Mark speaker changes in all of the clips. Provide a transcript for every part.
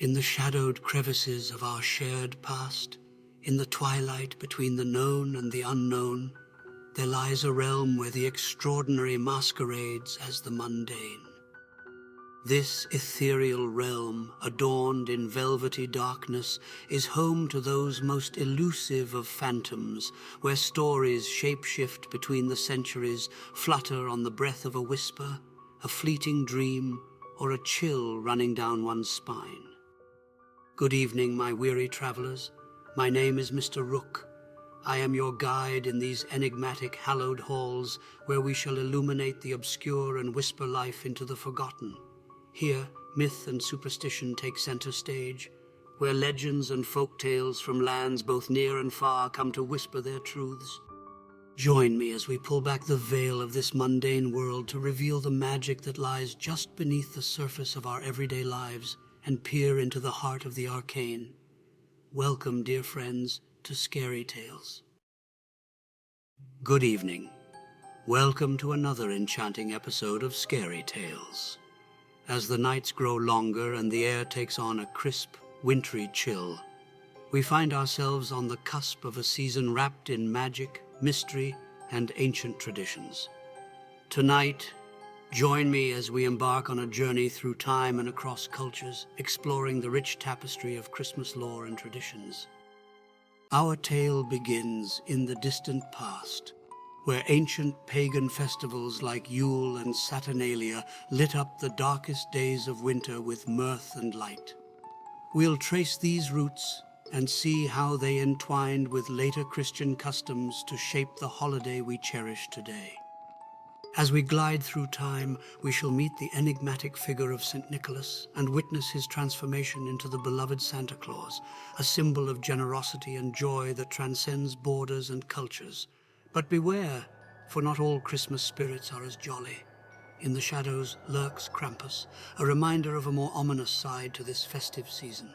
Speaker 1: In the shadowed crevices of our shared past, in the twilight between the known and the unknown, there lies a realm where the extraordinary masquerades as the mundane. This ethereal realm, adorned in velvety darkness, is home to those most elusive of phantoms, where stories shape-shift between the centuries, flutter on the breath of a whisper, a fleeting dream, or a chill running down one's spine. Good evening, my weary travelers. My name is Mr. Rook. I am your guide in these enigmatic hallowed halls where we shall illuminate the obscure and whisper life into the forgotten. Here, myth and superstition take center stage, where legends and folk tales from lands both near and far come to whisper their truths. Join me as we pull back the veil of this mundane world to reveal the magic that lies just beneath the surface of our everyday lives and peer into the heart of the arcane. Welcome, dear friends, to SkaryTales. Good evening. Welcome to another enchanting episode of SkaryTales. As the nights grow longer and the air takes on a crisp, wintry chill, we find ourselves on the cusp of a season wrapped in magic, mystery, and ancient traditions. Tonight, join me as we embark on a journey through time and across cultures, exploring the rich tapestry of Christmas lore and traditions. Our tale begins in the distant past, where ancient pagan festivals like Yule and Saturnalia lit up the darkest days of winter with mirth and light. We'll trace these roots and see how they entwined with later Christian customs to shape the holiday we cherish today. As we glide through time, we shall meet the enigmatic figure of St. Nicholas and witness his transformation into the beloved Santa Claus, a symbol of generosity and joy that transcends borders and cultures. But beware, for not all Christmas spirits are as jolly. In the shadows lurks Krampus, a reminder of a more ominous side to this festive season.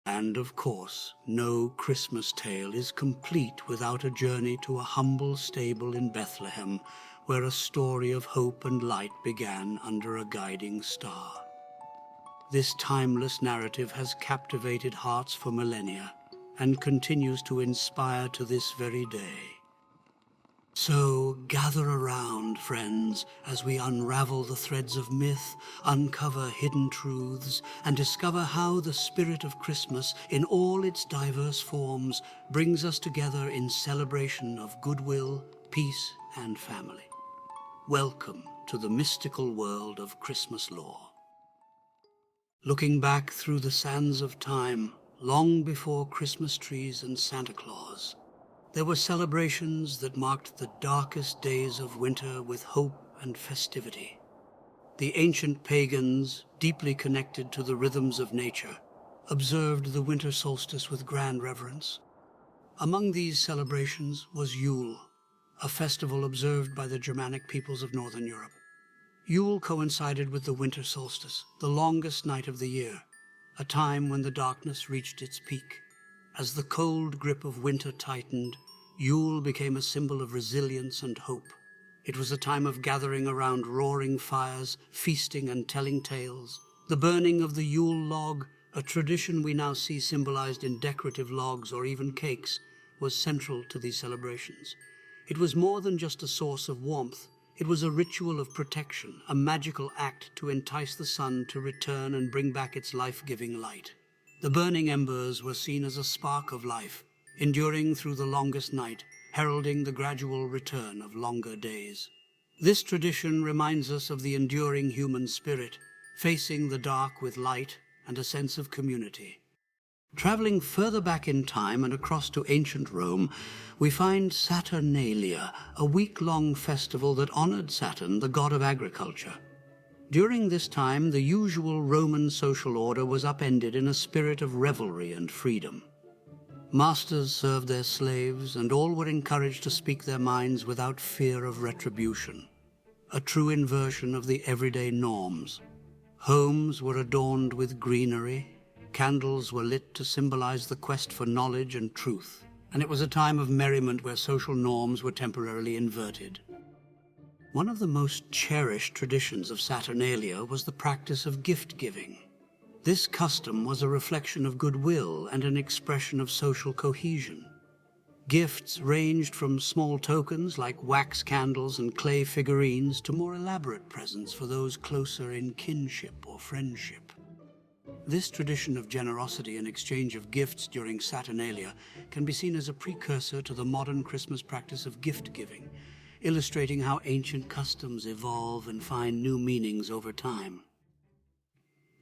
Speaker 1: And of course, no Christmas tale is complete without a journey to a humble stable in Bethlehem, where a story of hope and light began under a guiding star. This timeless narrative has captivated hearts for millennia and continues to inspire to this very day. So gather around, friends, as we unravel the threads of myth, uncover hidden truths, and discover how the spirit of Christmas, in all its diverse forms, brings us together in celebration of goodwill, peace, and family. Welcome to the mystical world of Christmas lore. Looking back through the sands of time, long before Christmas trees and Santa Claus, there were celebrations that marked the darkest days of winter with hope and festivity. The ancient pagans, deeply connected to the rhythms of nature, observed the winter solstice with grand reverence. Among these celebrations was Yule, a festival observed by the Germanic peoples of Northern Europe. Yule coincided with the winter solstice, the longest night of the year, a time when the darkness reached its peak. As the cold grip of winter tightened, Yule became a symbol of resilience and hope. It was a time of gathering around roaring fires, feasting and telling tales. The burning of the Yule log, a tradition we now see symbolized in decorative logs or even cakes, was central to these celebrations. It was more than just a source of warmth. It was a ritual of protection, a magical act to entice the sun to return and bring back its life-giving light. The burning embers were seen as a spark of life, enduring through the longest night, heralding the gradual return of longer days. This tradition reminds us of the enduring human spirit, facing the dark with light and a sense of community. Traveling further back in time and across to ancient Rome, we find Saturnalia, a week-long festival that honored Saturn, the god of agriculture. During this time, the usual Roman social order was upended in a spirit of revelry and freedom. Masters served their slaves, and all were encouraged to speak their minds without fear of retribution, a true inversion of the everyday norms. Homes were adorned with greenery, candles were lit to symbolize the quest for knowledge and truth, and it was a time of merriment where social norms were temporarily inverted. One of the most cherished traditions of Saturnalia was the practice of gift-giving. This custom was a reflection of goodwill and an expression of social cohesion. Gifts ranged from small tokens like wax candles and clay figurines to more elaborate presents for those closer in kinship or friendship. This tradition of generosity and exchange of gifts during Saturnalia can be seen as a precursor to the modern Christmas practice of gift-giving, illustrating how ancient customs evolve and find new meanings over time.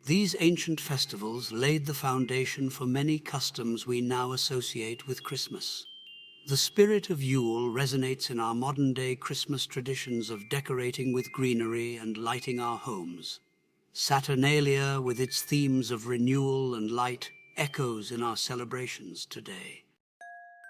Speaker 1: These ancient festivals laid the foundation for many customs we now associate with Christmas. The spirit of Yule resonates in our modern-day Christmas traditions of decorating with greenery and lighting our homes. Saturnalia, with its themes of renewal and light, echoes in our celebrations today.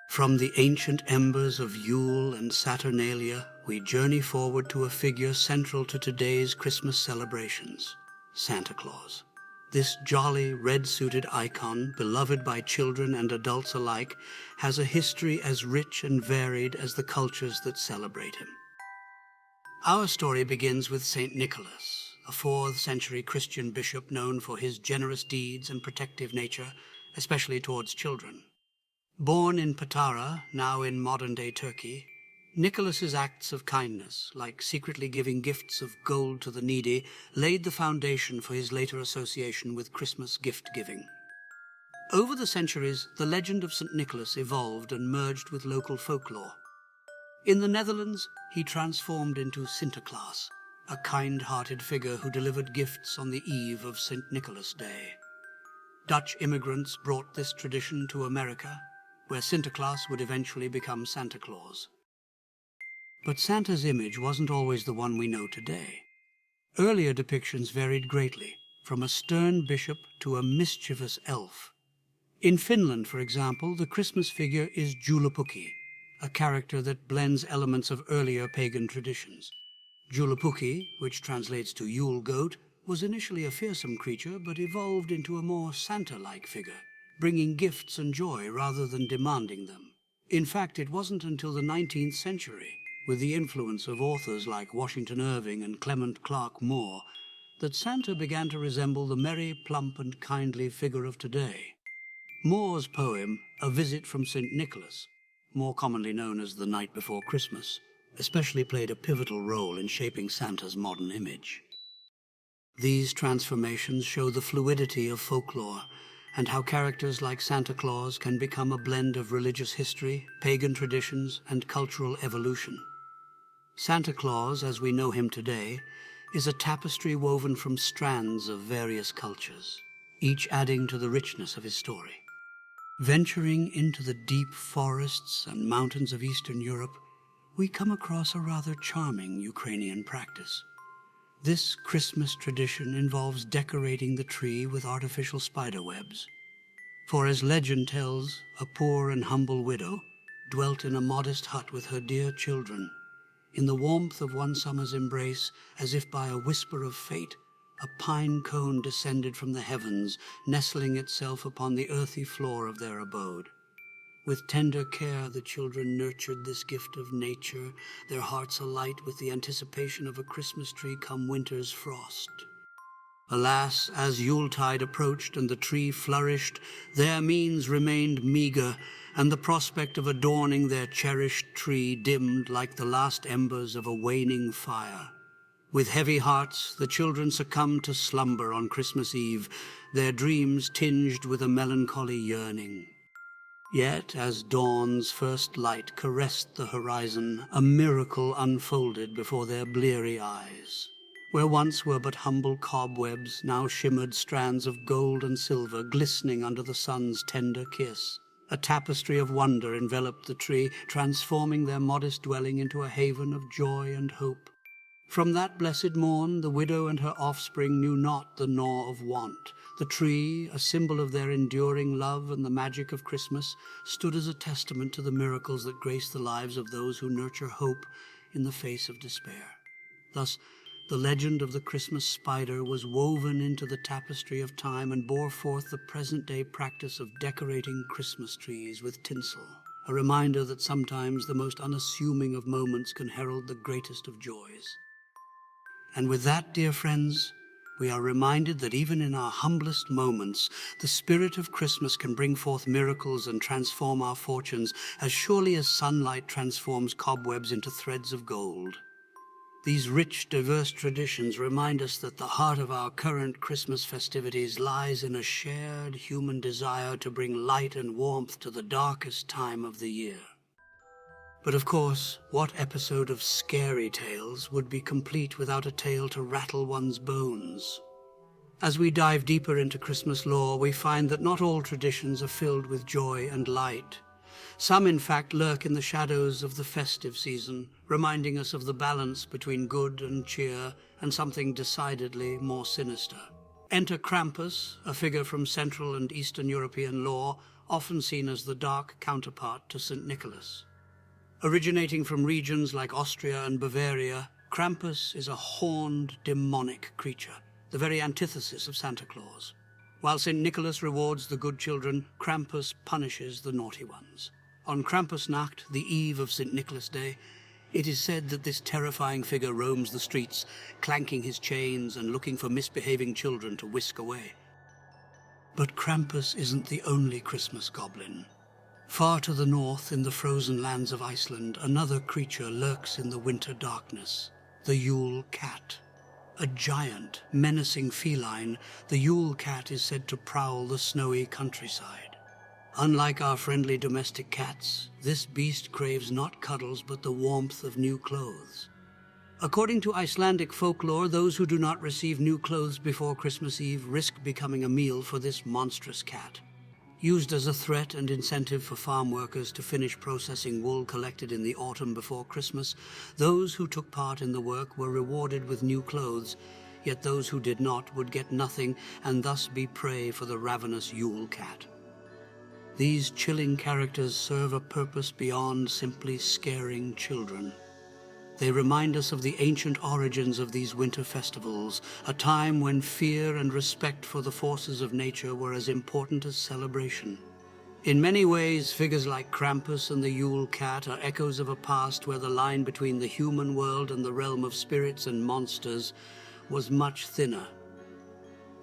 Speaker 1: From the ancient embers of Yule and Saturnalia, we journey forward to a figure central to today's Christmas celebrations, Santa Claus. This jolly, red-suited icon, beloved by children and adults alike, has a history as rich and varied as the cultures that celebrate him. Our story begins with Saint Nicholas, a 4th century Christian bishop known for his generous deeds and protective nature, especially towards children. Born in Patara, now in modern-day Turkey, Nicholas's acts of kindness, like secretly giving gifts of gold to the needy, laid the foundation for his later association with Christmas gift-giving. Over the centuries, the legend of St. Nicholas evolved and merged with local folklore. In the Netherlands, he transformed into Santa Claus, a kind-hearted figure who delivered gifts on the eve of St. Nicholas Day. Dutch immigrants brought this tradition to America, where Santa Claus would eventually become Santa Claus. But Santa's image wasn't always the one we know today. Earlier depictions varied greatly, from a stern bishop to a mischievous elf. In Finland, for example, the Christmas figure is Joulupukki, a character that blends elements of earlier pagan traditions. Joulupukki, which translates to Yule goat, was initially a fearsome creature but evolved into a more Santa-like figure, bringing gifts and joy rather than demanding them. In fact, it wasn't until the 19th century, with the influence of authors like Washington Irving and Clement Clarke Moore, that Santa began to resemble the merry, plump and kindly figure of today. Moore's poem, A Visit from St. Nicholas, more commonly known as The Night Before Christmas, especially played a pivotal role in shaping Santa's modern image. These transformations show the fluidity of folklore and how characters like Santa Claus can become a blend of religious history, pagan traditions, and cultural evolution. Santa Claus, as we know him today, is a tapestry woven from strands of various cultures, each adding to the richness of his story. Venturing into the deep forests and mountains of Eastern Europe, we come across a rather charming Ukrainian practice. This Christmas tradition involves decorating the tree with artificial spider webs. For as legend tells, a poor and humble widow dwelt in a modest hut with her dear children. In the warmth of one summer's embrace, as if by a whisper of fate, a pine cone descended from the heavens, nestling itself upon the earthy floor of their abode. With tender care, the children nurtured this gift of nature, their hearts alight with the anticipation of a Christmas tree come winter's frost. Alas, as Yuletide approached and the tree flourished, their means remained meager, and the prospect of adorning their cherished tree dimmed like the last embers of a waning fire. With heavy hearts, the children succumbed to slumber on Christmas Eve, their dreams tinged with a melancholy yearning. Yet, as dawn's first light caressed the horizon, a miracle unfolded before their bleary eyes. Where once were but humble cobwebs, now shimmered strands of gold and silver glistening under the sun's tender kiss. A tapestry of wonder enveloped the tree, transforming their modest dwelling into a haven of joy and hope. From that blessed morn, the widow and her offspring knew not the gnaw of want. The tree, a symbol of their enduring love and the magic of Christmas, stood as a testament to the miracles that grace the lives of those who nurture hope in the face of despair. Thus, the legend of the Christmas spider was woven into the tapestry of time and bore forth the present-day practice of decorating Christmas trees with tinsel, a reminder that sometimes the most unassuming of moments can herald the greatest of joys. And with that, dear friends, we are reminded that even in our humblest moments, the spirit of Christmas can bring forth miracles and transform our fortunes as surely as sunlight transforms cobwebs into threads of gold. These rich, diverse traditions remind us that the heart of our current Christmas festivities lies in a shared human desire to bring light and warmth to the darkest time of the year. But of course, what episode of SkaryTales would be complete without a tale to rattle one's bones? As we dive deeper into Christmas lore, we find that not all traditions are filled with joy and light. Some, in fact, lurk in the shadows of the festive season, reminding us of the balance between good and cheer and something decidedly more sinister. Enter Krampus, a figure from Central and Eastern European lore, often seen as the dark counterpart to St. Nicholas. Originating from regions like Austria and Bavaria, Krampus is a horned, demonic creature, the very antithesis of Santa Claus. While St. Nicholas rewards the good children, Krampus punishes the naughty ones. On Krampusnacht, the eve of St. Nicholas Day, it is said that this terrifying figure roams the streets, clanking his chains and looking for misbehaving children to whisk away. But Krampus isn't the only Christmas goblin. Far to the north, in the frozen lands of Iceland, another creature lurks in the winter darkness, the Yule cat. A giant, menacing feline, the Yule cat is said to prowl the snowy countryside. Unlike our friendly domestic cats, this beast craves not cuddles but the warmth of new clothes. According to Icelandic folklore, those who do not receive new clothes before Christmas Eve risk becoming a meal for this monstrous cat. Used as a threat and incentive for farm workers to finish processing wool collected in the autumn before Christmas, those who took part in the work were rewarded with new clothes, yet those who did not would get nothing and thus be prey for the ravenous Yule cat. These chilling characters serve a purpose beyond simply scaring children. They remind us of the ancient origins of these winter festivals, a time when fear and respect for the forces of nature were as important as celebration. In many ways, figures like Krampus and the Yule cat are echoes of a past where the line between the human world and the realm of spirits and monsters was much thinner.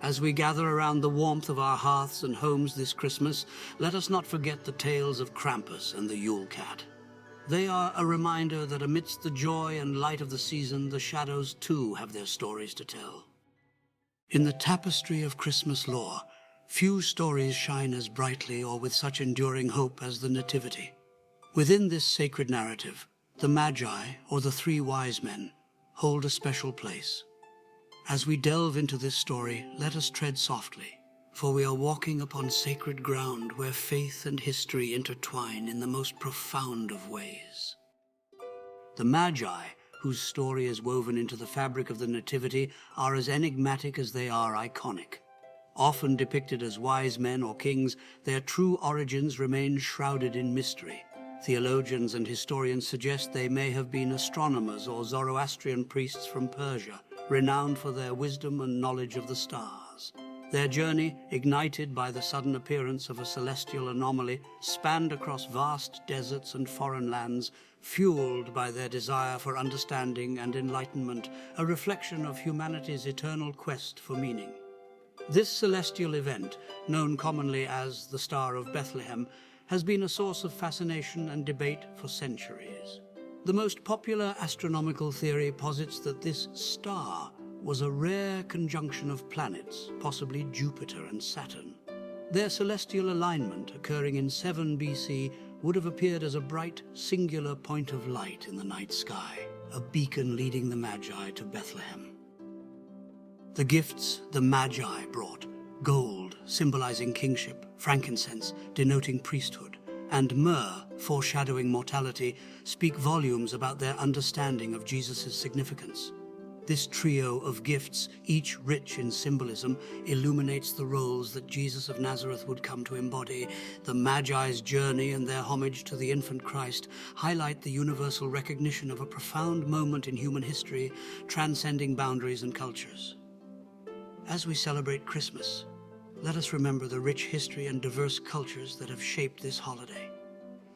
Speaker 1: As we gather around the warmth of our hearths and homes this Christmas, let us not forget the tales of Krampus and the Yule cat. They are a reminder that amidst the joy and light of the season, the shadows too have their stories to tell. In the tapestry of Christmas lore, few stories shine as brightly or with such enduring hope as the Nativity. Within this sacred narrative, the Magi, or the three wise men, hold a special place. As we delve into this story, let us tread softly, for we are walking upon sacred ground where faith and history intertwine in the most profound of ways. The Magi, whose story is woven into the fabric of the Nativity, are as enigmatic as they are iconic. Often depicted as wise men or kings, their true origins remain shrouded in mystery. Theologians and historians suggest they may have been astronomers or Zoroastrian priests from Persia, renowned for their wisdom and knowledge of the stars. Their journey, ignited by the sudden appearance of a celestial anomaly, spanned across vast deserts and foreign lands, fueled by their desire for understanding and enlightenment, a reflection of humanity's eternal quest for meaning. This celestial event, known commonly as the Star of Bethlehem, has been a source of fascination and debate for centuries. The most popular astronomical theory posits that this star was a rare conjunction of planets, possibly Jupiter and Saturn. Their celestial alignment, occurring in 7 BC, would have appeared as a bright, singular point of light in the night sky, a beacon leading the Magi to Bethlehem. The gifts the Magi brought, gold, symbolizing kingship, frankincense, denoting priesthood, and myrrh, foreshadowing mortality, speak volumes about their understanding of Jesus' significance. This trio of gifts, each rich in symbolism, illuminates the roles that Jesus of Nazareth would come to embody. The Magi's journey and their homage to the infant Christ highlight the universal recognition of a profound moment in human history, transcending boundaries and cultures. As we celebrate Christmas, let us remember the rich history and diverse cultures that have shaped this holiday.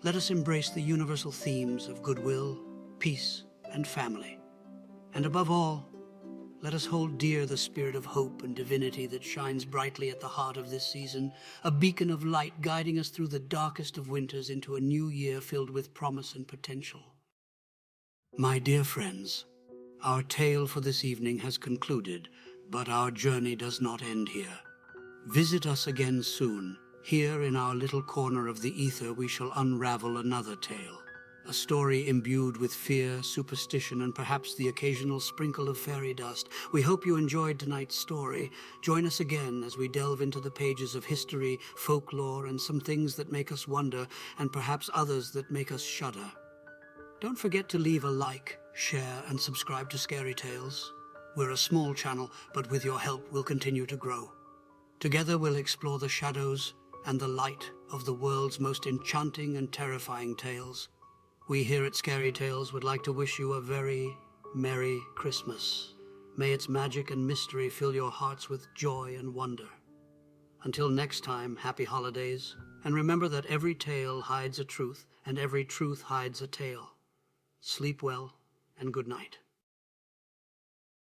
Speaker 1: Let us embrace the universal themes of goodwill, peace, and family. And above all, Let us hold dear the spirit of hope and divinity that shines brightly at the heart of this season, a beacon of light guiding us through the darkest of winters into a new year filled with promise and potential. My dear friends, our tale for this evening has concluded, but our journey does not end here. Visit us again soon. Here in our little corner of the ether we shall unravel another tale. A story imbued with fear, superstition, and perhaps the occasional sprinkle of fairy dust. We hope you enjoyed tonight's story. Join us again as we delve into the pages of history, folklore, and some things that make us wonder, and perhaps others that make us shudder. Don't forget to leave a like, share, and subscribe to SkaryTales. We're a small channel, but with your help we'll continue to grow. Together we'll explore the shadows and the light of the world's most enchanting and terrifying tales. We here at SkaryTales would like to wish you a very Merry Christmas. May its magic and mystery fill your hearts with joy and wonder. Until next time, happy holidays, and remember that every tale hides a truth, and every truth hides a tale. Sleep well, and good night.